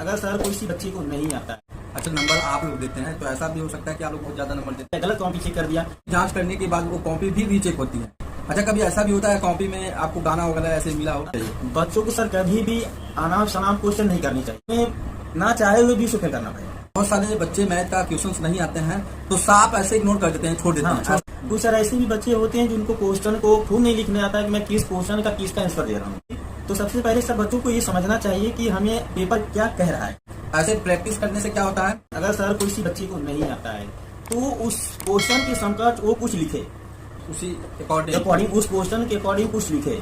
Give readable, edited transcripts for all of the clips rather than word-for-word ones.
अगर सर कोई सी बच्ची को नहीं आता है, अच्छा नंबर आप लोग देते हैं तो ऐसा भी हो सकता है कि आप लोग बहुत ज्यादा नंबर देते गलत कॉपी चेक कर दिया, जांच करने के बाद वो कॉपी भी रीचेक होती है। अच्छा कभी ऐसा भी होता है कॉपी में आपको गाना वगैरह ऐसे मिला हो? बच्चों को सर कभी भी अनाप शनाप क्वेश्चन नहीं करनी चाहिए, ना चाहे हुए भी उसे फेल करना पड़ेगा। बहुत सारे बच्चे मैथ का क्वेश्चंस नहीं आते हैं तो साफ ऐसे इग्नोर कर देते हैं, छोड़ देते हैं। कुछ सर ऐसे भी बच्चे होते हैं जिनको क्वेश्चन को खुद नहीं लिखने आता है कि मैं किस क्वेश्चन का किसका आंसर दे रहा हूँ। तो सबसे पहले सब बच्चों को ये समझना चाहिए कि हमें पेपर क्या कह रहा है। ऐसे प्रैक्टिस करने से क्या होता है, अगर सर कोई सी बच्ची को नहीं आता है तो उस क्वेश्चन के समकक्ष वो कुछ लिखे, उसी अकॉर्डिंग उस क्वेश्चन के अकॉर्डिंग कुछ लिखे।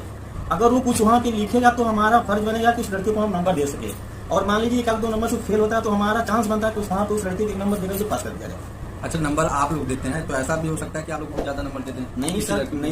अगर वो कुछ वहाँ पे लिखेगा तो हमारा फर्ज बनेगा कि उस लड़के को हम नंबर दे सके। और मान लीजिए एक आध दो नंबर से फेल होता है तो हमारा चांस बनता है कि वहाँ पे उस लड़के को एक नंबर देकर पास कर दिया जाए। अच्छा नंबर आप लोग देते हैं तो ऐसा भी हो सकता है कि आप लोग बहुत ज्यादा नंबर देते हैं? नहीं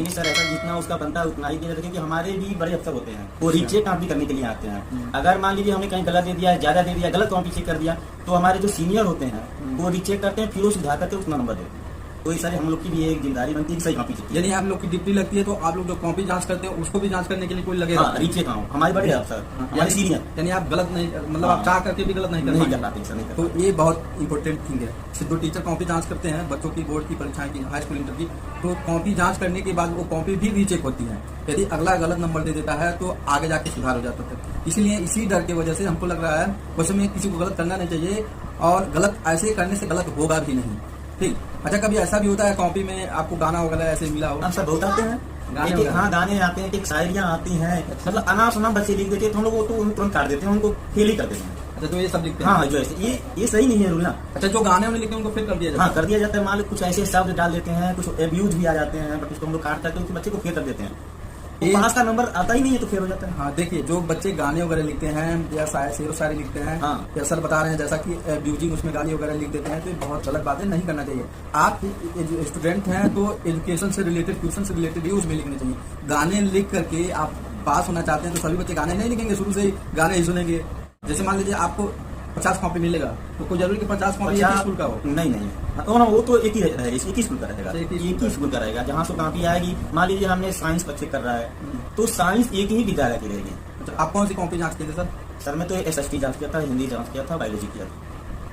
सर ऐसा जितना उसका बनता है उतना ही दिया जाता है, क्योंकि हमारे भी बड़े अफसर होते हैं वो रीचेक कॉपी करने के लिए आते हैं। अगर मान लीजिए हमें कहीं गलत दे दिया, ज्यादा दे दिया, गलत कॉपी चेक कर दिया, तो हमारे जो सीनियर होते हैं वो रीचेक करते हैं, फिर वो सुधार करके उतना नंबर देते हैं। तो ये सारे हम लोग की भी एक जिम्मेदारी बनती है, सही कॉपी चेक। यानी आप लोग की ड्यूटी लगती है तो आप लोग जो कॉपी जांच करते हैं उसको भी जांच करने के लिए कोई लगेगा? रीचेक हमारे बड़े अफसर, हमारे सीनियर। यानी आप गलत नहीं, मतलब आप चाह करके भी गलत नहीं कर पाते। तो ये बहुत इंपॉर्टेंट थिंग है। सिर्फ टीचर कॉपी जांच करते हैं बच्चों की बोर्ड की परीक्षाएं की, हाई स्कूल इंटर की, तो कॉपी जांच करने के बाद वो कॉपी भी रीचेक होती है। यदि अगला गलत नंबर दे देता है तो आगे जाके सुधार हो जाता है। इसलिए इसी डर की वजह से हमको लग रहा है वैसे में किसी को गलत करना नहीं चाहिए, और गलत ऐसे करने से गलत होगा भी नहीं। ठीक। अच्छा कभी ऐसा भी होता है कॉपी में आपको गाना वगैरह ऐसे मिला हो? हम सब बहुत आते हैं गाने आते हैं, शायरियाँ आती हैं, मतलब अनाप शनाप बच्चे लिख देते हैं तो हम लोग वो तो तुरंत काट देते हैं, उनको फेल ही कर देते हैं। अच्छा तो ये सब लिखते हैं? हाँ जो ऐसे ये सही नहीं है रूल ना। अच्छा जो गाने उन्हें लिखते हैं उनको फेल कर दिया जाता है? हाँ कर दिया जाता है। मान लो कुछ ऐसे शब्द डाल देते हैं, कुछ एब्यूज भी आ जाते हैं, बट उसको हम लोग काट करके उस बच्चे को फेल कर देते हैं। पास का नंबर आता ही नहीं है तो फेल हो जाता है। हाँ देखिए जो बच्चे गाने वगैरह लिखते हैं या शेर शायरी लिखते हैं, हाँ। या सर बता रहे हैं जैसा कि एब्यूजिंग उसमें गाली वगैरह लिख देते हैं, तो ये बहुत गलत बात है, नहीं करना चाहिए। आप स्टूडेंट हैं तो एजुकेशन से रिलेटेड, ट्यूशन से रिलेटेड ही उसमें लिखने चाहिए। गाने लिख करके आप पास होना चाहते हैं तो सभी बच्चे गाने नहीं लिखेंगे, शुरू से ही गाने ही सुनेंगे। जैसे मान लीजिए आपको 50 कॉपी मिलेगा तो कोई जरूरी कि 50 कॉपी एक ही स्कूल का हो? नहीं वो तो एक ही रहेगा, एक ही स्कूल का रहेगा, एक ही स्कूल का रहेगा। जहाँ से कॉपी आएगी, मान लीजिए हमने साइंस का चेक कर रहा है तो साइंस एक ही विद्यालय की रहेगी। अच्छा आप कौन सी कॉपी जांच किए थे सर? सर मैं तो SST जांच किया था, हिंदी जांच किया था, बायोलॉजी किया था।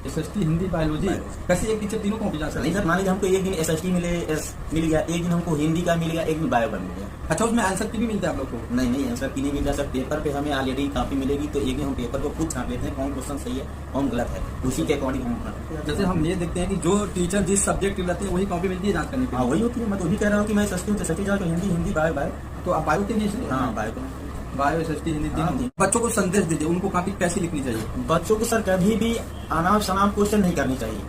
SST हिंदी बायोलॉजी कैसे एक टीचर तीनों कॉपी जांच? नहीं सर, मान लीजिए हमको एक दिन SST मिल गया, एक दिन हमको हिंदी का मिल गया, एक दिन बायो का मिल गया। अच्छा उसमें आंसर की भी मिलता है आप लोग को? नहीं आंसर की नहीं मिलता सर। पेपर पे हमें ऑलरेडी कॉपी मिलेगी तो एक दिन हम पेपर को खुद छाप लेते हैं, कौन क्वेश्चन सही है कौन गलत है, उसी के अकॉर्डिंग हम। जैसे हम ये देखते हैं कि जो टीचर जिस सब्जेक्ट रहते हैं वही कॉपी मिलती है जांच करने की? हाँ वही होती है। मैं तो भी कह रहा हूँ कि मैं SST जाकर हिंदी बायो। तो आप बायो के लिए? हाँ बायो SST हिंदी तीनों। बच्चों को संदेश दीजिए, उनको कॉपी कैसी लिखनी चाहिए? बच्चों को सर कभी भी अनाप शनाप क्वेश्चन नहीं करनी चाहिए।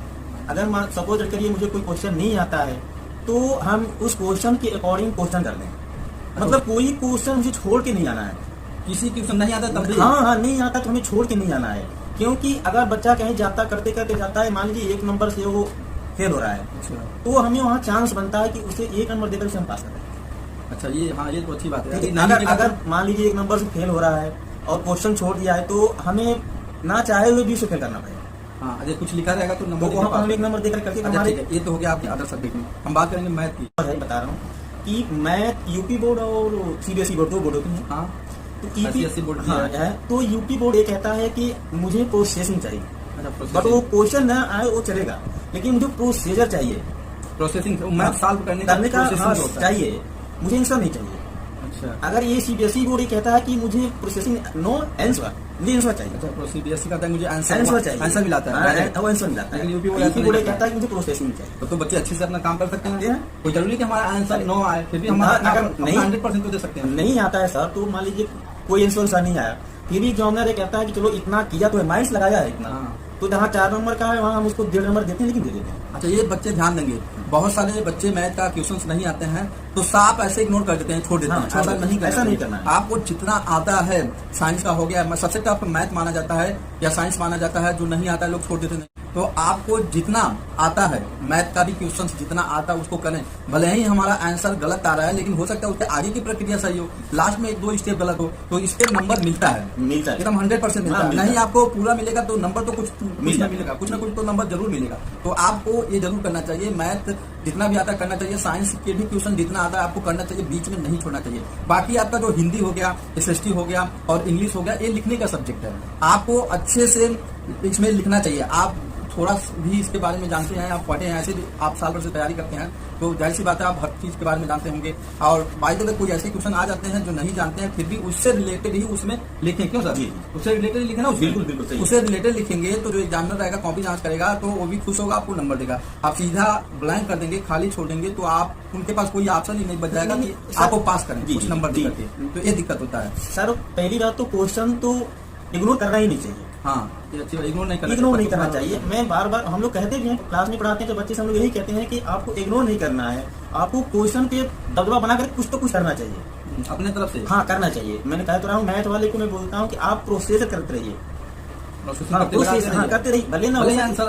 अगर सपोज करिए मुझे कोई क्वेश्चन नहीं आता है तो हम उस क्वेश्चन के अकॉर्डिंग क्वेश्चन कर लें। मतलब कोई क्वेश्चन मुझे छोड़ के नहीं आना है। किसी क्वेश्चन नहीं आता तब? हाँ नहीं आता तो हमें छोड़ के नहीं आना है, क्योंकि अगर बच्चा कहीं जाता करते जाता है, मान लीजिए 1 नंबर से वो फेल हो रहा है, तो हमें वहाँ चांस बनता है कि उसे 1 नंबर देकर उसे हम पास करें। अच्छा ये हाँ ये तो अच्छी बात है। अगर मान लीजिए 1 नंबर से फेल हो रहा है और क्वेश्चन छोड़ दिया है तो हमें ना चाहे हुए भी उसे फेल करना पड़ेगा। हाँ अगर कुछ लिखा रहेगा तो नंबर तो हम 1 नंबर देकर करके हमारे। ये तो हो गया आपके अदर सब्जेक्ट में। हम बात करेंगे मैथ की। बता रहा हूँ कि मैथ यूपी बोर्ड और CBSE बोर्ड 2 बोर्ड होती है। हाँ तो CBSE बोर्ड है तो यूपी बोर्ड ये कहता है कि मुझे प्रोसेसिंग चाहिए, बट वो क्वेश्चन ना आए वो चलेगा, लेकिन मुझे प्रोसीजर चाहिए, प्रोसेसिंग मैथ सॉल्व करने का चाहिए, मुझे आंसर नहीं चाहिए। अच्छा अगर ये CBSE बोर्ड ये कहता है कि मुझे प्रोसेसिंग नो आंसर, मुझे आंसर चाहिए। अच्छा CBSE कहता है मुझे आंसर चाहिए, आंसर मिलाता है, वो आंसर मिलाता है। यूपी बोर्ड कहता है कि मुझे प्रोसेसिंग चाहिए। तो बच्चे अच्छे से अपना काम कर सकते हैं। कोई जरूरी कि हमारा आंसर नो आए, फिर भी हम अगर नहीं 100% तो दे सकते हैं। नहीं आता है सर तो मान लीजिए कोई आंसर नहीं आया, फिर भी एग्जामिनर कहता है कि चलो इतना किया तो माइनस लगाया है इतना, तो जहाँ 4 नंबर का है वहाँ हम उसको 1.5 नंबर देते हैं, लेकिन दे देते हैं। अच्छा ये बच्चे ध्यान देंगे, बहुत सारे बच्चे मैथ का क्वेश्चंस नहीं आते हैं तो साफ ऐसे इग्नोर कर देते हैं, छोड़ देते हैं। ऐसा नहीं करना है। आपको जितना आता है, साइंस का हो गया, सबसे टफ मैथ माना जाता है या साइंस माना जाता है, जो नहीं आता है लोग छोड़ देते हैं। तो आपको जितना आता है मैथ का भी क्वेश्चन जितना आता है उसको करें, भले ही हमारा आंसर गलत आ रहा है लेकिन हो सकता है उसके आगे की प्रक्रिया सही हो, लास्ट में 1-2 स्टेप गलत हो तो इस पे नंबर मिलता है एकदम 100% मिलता है। नहीं आपको पूरा मिलेगा तो नंबर तो कुछ मिलेगा, कुछ ना कुछ तो नंबर जरूर मिलेगा। तो आपको ये जरूर करना चाहिए, मैथ जितना भी आता है करना चाहिए, साइंस के भी क्वेश्चन जितना आता है आपको करना चाहिए, बीच में नहीं छोड़ना चाहिए। बाकी आपका जो हिंदी हो गया, SST हो गया और इंग्लिश हो गया, ये लिखने का सब्जेक्ट है, आपको अच्छे से इसमें लिखना चाहिए। आप थोड़ा भी इसके बारे में जानते हैं, आप पढ़े हैं, ऐसे भी आप साल भर से तैयारी करते हैं, तो जाहिर सी बात है आप हर चीज़ के बारे में जानते होंगे। और बाय द वे कोई ऐसे क्वेश्चन आ जाते हैं जो नहीं जानते हैं, फिर भी उससे रिलेटेड ही उसमें लिखें। क्यों सर? उससे रिलेटेड लिखे ना, बिल्कुल बिल्कुल सही। उससे रिलेटेड लिखेंगे तो जो एग्जामिनर रहेगा, कॉपी जांच करेगा, तो वो भी खुश होगा, आपको नंबर देगा। आप सीधा ब्लैंक कर देंगे, खाली छोड़ देंगे, तो आप उनके पास कोई ऑप्शन ही नहीं बच जाएगा कि आपको पास करें कुछ नंबर दे करके। तो ये दिक्कत होता है सर। पहली बात तो क्वेश्चन तो इग्नोर करना ही नहीं चाहिए। हाँ, इग्नोर नहीं करना चाहिए। मैं बार बार हम लोग कहते भी हैं, क्लास में पढ़ाते हैं तो बच्चे से हम लोग यही कहते हैं कि आपको इग्नोर नहीं करना है, आपको क्वेश्चन पे दबदबा बनाकर कुछ तो कुछ करना चाहिए अपने तरफ से। हाँ, करना चाहिए। मैंने कह तो रहा हूँ, मैथ वाले को मैं बोलता हूँ कि आप प्रोसेस करते रहिए, करते रहिए, भले ना आंसर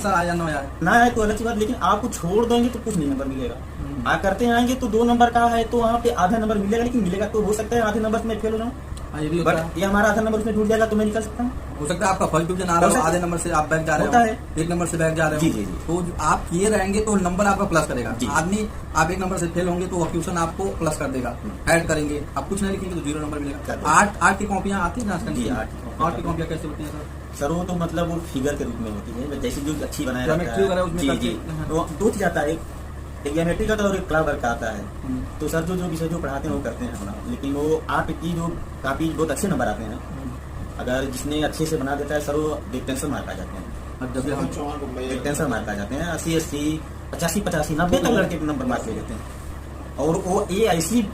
आया ना आए तो अलग सी बात, लेकिन आपको छोड़ देंगे तो कुछ नहीं नंबर मिलेगा। करते आएंगे तो 2 नंबर का है तो वहाँ पे आधा नंबर मिलेगा, लेकिन मिलेगा तो हो सकता है आधे नंबर में फेल हो जाऊँ। बट ये हमारा आधा नंबर उसमें टूट जाएगा तो मैं निकल सकता हूँ। हो सकता है आपका फर्स्ट डिवीजन आ रहा है, आधे नंबर से आप बैक जा रहे हो, 1 नंबर से बैक जा रहे हो, तो आप किए रहेंगे तो नंबर आपका प्लस करेगा। आदमी आप 1 नंबर से फेल होंगे तो ट्यूशन आपको प्लस कर देगा, ऐड करेंगे। आप कुछ नहीं लिखेंगे तो 0 नंबर मिलेगा। 8 की कॉपियाँ आती है आजकल? 8 की कॉपियाँ कैसे होती है सर? वो तो मतलब वो फिगर के रूप में होती है, जैसे जो अच्छी बनाया जाता है। जी, तो 2 चीज आता है, एक ज्योमेट्री का और एक क्लास वर्क का आता है। तो सर जो विषय जो पढ़ाते हैं वो करते हैं अपना, लेकिन वो आप की जो काफी बहुत अच्छे नंबर आते हैं। अगर जिसने अच्छे से बना देता है सर, वो डिक्टेंशन मार्क आ जाते हैं। डिक्टेंशन मार्क आ जाते हैं 80, 85, 90 तक लड़के नंबर मार्क ले लेते हैं। और वो ये ऐसी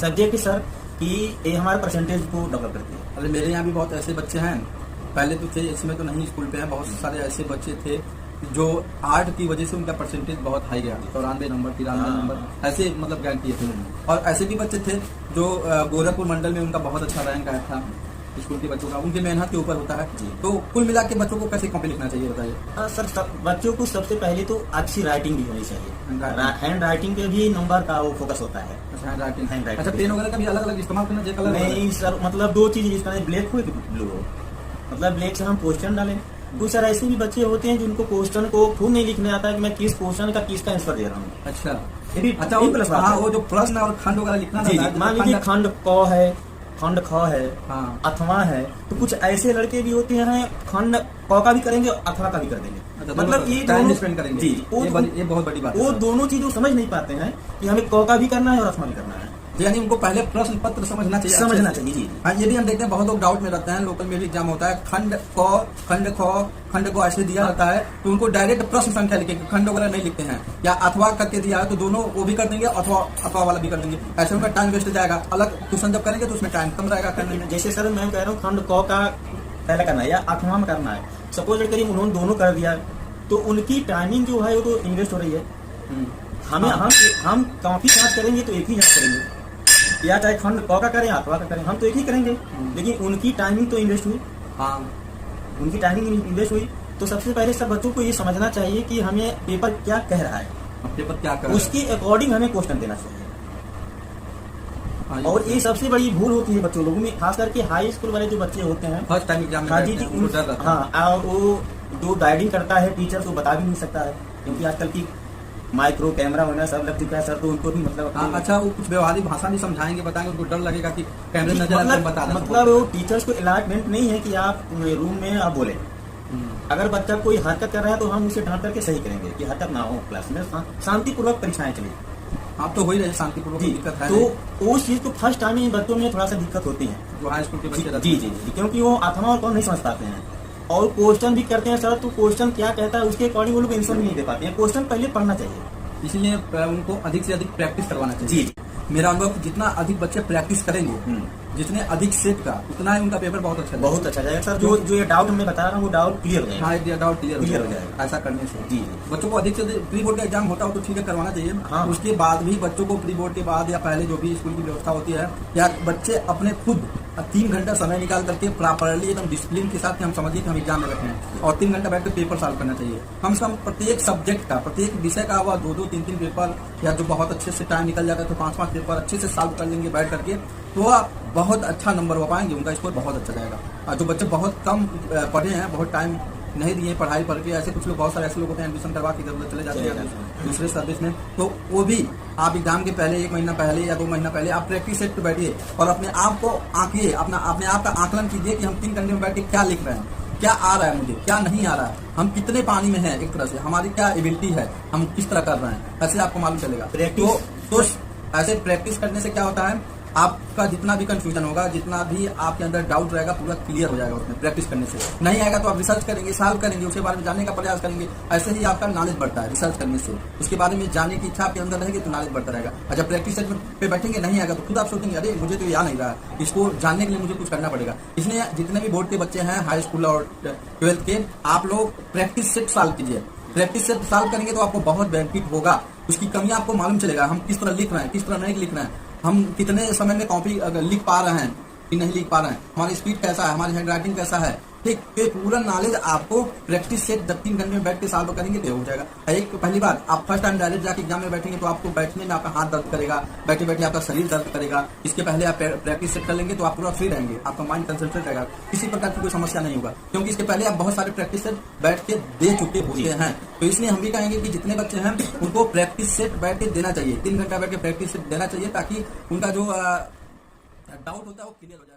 सब्जेक्ट है सर कि ये हमारे परसेंटेज को डेवलप करती है। अरे मेरे यहाँ भी बहुत ऐसे बच्चे हैं, पहले तो थे, इसमें तो नहीं, स्कूल पे हैं, बहुत सारे ऐसे बच्चे थे जो आर्ट की वजह से उनका परसेंटेज बहुत हाई गया, 94 नंबर, 93 नंबर, ऐसे मतलब गारंटी थे। और ऐसे भी बच्चे थे जो गोरखपुर मंडल में उनका बहुत अच्छा रैंक आया था स्कूल के बच्चों का, उनकी मेहनत के ऊपर होता है। तो कुल मिला के बच्चों को कैसे कॉपी लिखना चाहिए बताइए? सर बच्चों को सबसे पहले तो अच्छी राइटिंग भी होनी चाहिए। हैंड राइटिंग पे भी नंबर का वो फोकस होता है। Hand writing. अच्छा, पेन वगैरह का भी अलग अलग इस्तेमाल करना चाहिए? कलर नहीं सर, मतलब 2 चीज इस्तेमाल, ब्लैक हो ब्लू हो। मतलब ब्लैक से हम क्वेश्चन डालें। कुछ सर ऐसे भी बच्चे होते हैं जिनको क्वेश्चन को खुद नहीं लिखने आता है कि मैं किस क्वेश्चन का किसका आंसर दे रहा हूँ। अच्छा, ये भी अच्छा वो जो प्रश्न और खंड वगैरह लिखना, मान लीजिए खंड क है, खंड ख है, अथवा है, तो कुछ ऐसे लड़के भी होते हैं खंड क का भी करेंगे, अथवा का भी कर देंगे। मतलब ये दोनों करेंगे। जी, ये बहुत बड़ी बात है। वो दोनों चीज समझ नहीं पाते हैं कि हमें क का भी करना है और अथवा भी करना है। यानी उनको पहले प्रश्न पत्र समझना चाहिए। जी। हाँ, ये भी हम देखते हैं, बहुत लोग डाउट में रहते हैं। लोकल में भी एग्जाम होता है, खंड क, खंड ख, खंड को ऐसे दिया जाता है तो उनको डायरेक्ट प्रश्न संख्या लिखेंगे, खंड वगैरह नहीं लिखते हैं। या अथवा करके दिया है तो दोनों वो भी कर देंगे, अथवा वाला भी कर देंगे। ऐसे उनका टाइम वेस्ट जाएगा। अलग क्वेश्चन जब करेंगे तो उसमें टाइम कम रहेगा करने में। जैसे सर मैं कह रहा हूँ खंड क का पहले करना है या अथवा में करना है, सपोज करिए उन्होंने दोनों कर दिया तो उनकी टाइमिंग जो है वो तो इन्वेस्ट हो रही है। हम काफी जांच करेंगे तो एक ही जांच करेंगे, या चाहे खंड क का करें अथवा का करें, हम तो एक ही करेंगे, लेकिन उनकी टाइमिंग तो इन्वेस्ट हुई। हाँ, उनकी टाइमिंग इन्वेस्ट हुई। तो सबसे पहले सब बच्चों को ये समझना चाहिए कि हमें पेपर क्या कह रहा है, पेपर क्या कह रहा है, उसके अकॉर्डिंग हमें क्वेश्चन देना चाहिए। और ये सबसे बड़ी भूल होती है बच्चों लोगों में, खास करके हाई स्कूल वाले जो बच्चे होते हैं फर्स्ट टाइम एग्जाम में। हाँ, और वो जो गाइडिंग करता है टीचर तो बता भी नहीं सकता है, क्योंकि आजकल की माइक्रो कैमरा होना सब लग चुका है सर, तो उनको भी मतलब अच्छा वो कुछ व्यवहारिक भाषा नहीं समझाएंगे, बताएंगे, उनको डर लगेगा कि कैमरे नजर बता। मतलब वो टीचर्स को अलाटमेंट नहीं है कि आप रूम में आप बोले। अगर बच्चा कोई हरकत कर रहा है तो हम उसे डांट करके सही करेंगे कि हरकत ना हो, क्लास में शांतिपूर्वक परीक्षाएं चले। आप तो हो ही रहे शांतिपूर्वक, दिक्कत है तो उस चीज को फर्स्ट टाइम में बच्चों में थोड़ा सा दिक्कत होती है जो हाई स्कूल के बच्चे। जी, क्योंकि वो अथवा और कौन नहीं समझ पाते हैं और क्वेश्चन भी करते हैं सर, तो क्वेश्चन क्या कहता है उसके अकॉर्डिंग वो लोग आंसर भी नहीं दे पाते हैं। क्वेश्चन पहले पढ़ना चाहिए, इसलिए उनको अधिक से अधिक प्रैक्टिस करवाना चाहिए। जी, मेरा अनुभव जितना अधिक बच्चे प्रैक्टिस करेंगे, जितने अधिक सेट का, उतना ही उनका पेपर बहुत अच्छा जाएगा सर। जो ये डाउट मैं बता रहा हूँ वो डाउट क्लियर हो जाएगा। हाँ, डाउट क्लियर हो जाएगा ऐसा करने से। जी, बच्चों को अधिक से अधिक प्री बोर्ड का एग्जाम होता हो तो ठीक है, करवाना चाहिए। हाँ, उसके बाद भी बच्चों को प्री बोर्ड के बाद या पहले जो भी स्कूल की व्यवस्था होती है, या बच्चे अपने खुद 3 घंटा समय निकाल करके प्रॉपरली एकदम डिसिप्लिन के साथ हम समझिए कि हम एग्जाम में बैठे हैं और 3 घंटा बैठ कर पेपर सॉल्व करना चाहिए। कम से कम प्रत्येक सब्जेक्ट का, प्रत्येक विषय का हुआ 2-2, 3-3 पेपर, या जो बहुत अच्छे से टाइम निकल जाता है तो 5-5 पेपर अच्छे से सॉल्व कर लेंगे बैठ करके, तो बहुत अच्छा नंबर हो पाएंगे, उनका स्कोर बहुत अच्छा जाएगा। और जो बच्चे बहुत कम पढ़े हैं, बहुत टाइम नहीं दिए पढ़ाई पढ़ के, ऐसे कुछ लोग, बहुत सारे ऐसे लोग होते हैं एडमिशन करवा के इधर चले जाते हैं दूसरे सर्विस में, तो वो भी आप एग्जाम के पहले 1 महीना पहले या 2 महीना पहले आप प्रैक्टिस सेट पे बैठिए और अपने आप को आंकिए, अपने आप का आकलन कीजिए कि हम 3 घंटे में बैठ के क्या लिख रहे हैं। क्या आ रहा है मुझे, क्या नहीं आ रहा है, हम कितने पानी में हैं, एक तरह से हमारी क्या एबिलिटी है, हम किस तरह कर रहे हैं, ऐसे आपको मालूम चलेगा। तो ऐसे प्रैक्टिस करने से क्या होता है, आपका जितना भी कंफ्यूजन होगा, जितना भी आपके अंदर डाउट रहेगा, पूरा क्लियर हो जाएगा उसमें प्रैक्टिस करने से। नहीं आएगा तो आप रिसर्च करेंगे, सॉल्व करेंगे, उसके बारे में जानने का प्रयास करेंगे, ऐसे ही आपका नॉलेज बढ़ता है रिसर्च करने से। उसके बारे में जानने की इच्छा आपके अंदर रहेगी तो नॉलेज बढ़ता रहेगा। और जब प्रैक्टिस पे बैठेंगे, नहीं आएगा तो खुद आप सोचेंगे अरे मुझे तो याद नहीं रहा, इसको जानने के लिए मुझे कुछ करना पड़ेगा। इसलिए जितने भी बोर्ड के बच्चे हैं, हाई स्कूल और 12th के, आप लोग प्रैक्टिस सेट सॉल्व कीजिए। प्रैक्टिस सेट सॉल्व करेंगे तो आपको बहुत बेनिफिट होगा, उसकी कमियां आपको मालूम चलेगा, हम किस तरह लिख रहे हैं, किस तरह नहीं लिख रहे हैं, हम कितने समय में कॉपी लिख पा रहे हैं कि नहीं लिख पा रहे हैं, हमारी स्पीड कैसा है, हमारी हैंड राइटिंग कैसा है, ठीक। ये पूरा नॉलेज आपको प्रैक्टिस से 3 घंटे में बैठ के सॉल्व करेंगे तो हो जाएगा। एक पहली बात, आप फर्स्ट टाइम डायरेक्ट जाके एग्जाम में बैठेंगे तो आपको बैठने में आपका हाथ दर्द करेगा, बैठे बैठे आपका शरीर दर्द करेगा। इसके पहले आप प्रैक्टिस सेट कर लेंगे तो आप पूरा फ्री रहेंगे, आपका माइंड कंसंट्रेट रहेगा, किसी प्रकार की कोई समस्या नहीं होगा, क्योंकि इसके पहले आप बहुत सारे प्रैक्टिस सेट बैठ के दे चुके होते हैं। तो इसलिए हम भी कहेंगे कि जितने बच्चे हैं उनको प्रैक्टिस सेट बैठ के देना चाहिए, 3 घंटा बैठ के प्रैक्टिस सेट देना चाहिए, ताकि उनका जो डाउट होता है वो क्लियर हो जाए।